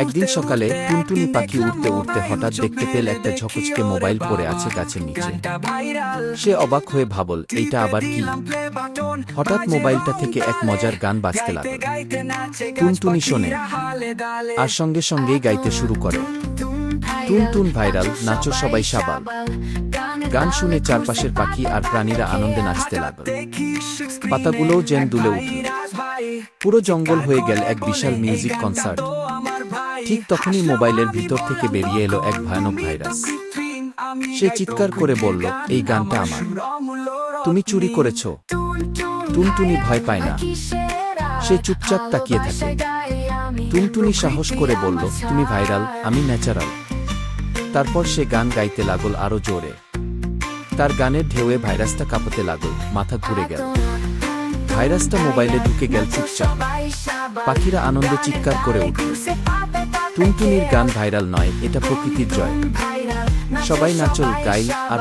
একদিন সকালে টুনটুনি পাখি উড়তে উড়তে হঠাৎ দেখতে পেল একটা ঝকঝকে মোবাইল পড়ে আছে গাছের নিচে। সে অবাক হয়ে ভাবল, এইটা আবার কি? হঠাৎ মোবাইলটা থেকে এক মজার গান বাজতে লাগল। টুনটুনি শোনে আর সঙ্গে সঙ্গেই গাইতে শুরু করে, টুনটুন ভাইরাল, নাচো সবাই সাবাল। গান শুনে চারপাশের পাখি আর প্রাণীরা আনন্দে নাচতে লাগল। পাতাগুলোও যেন দুলে উঠল। পুরো জঙ্গল হয়ে গেল এক বিশাল মিউজিক কনসার্ট। ঠিক তখনই মোবাইলের ভিতর থেকে বেরিয়ে এলো এক ভয়ানক ভাইরাস। সে চিৎকার করে বলল, এই গানটা আমার, তুমি চুরি করেছ। টুনটুনি ভয় পায় না, সে চুপচাপ তাকিয়ে থাকে। টুনটুনি সাহস করে বলল, তুমি ভাইরাল, আমি ন্যাচারাল। তারপর সে গান গাইতে লাগল আরো জোরে। তার গানের ঢেউয়ে ভাইরাসটা কাঁপতে লাগল, মাথা ঘুরে গেল। ভাইরাসটা মোবাইলে ঢুকে গেল চুপচাপ। পাখিরা আনন্দে চিৎকার করে উঠল। টুনটুনির গান ভাইরাল নয়, এটা প্রকৃতির জয়। সবাই নাচল, গাইল আর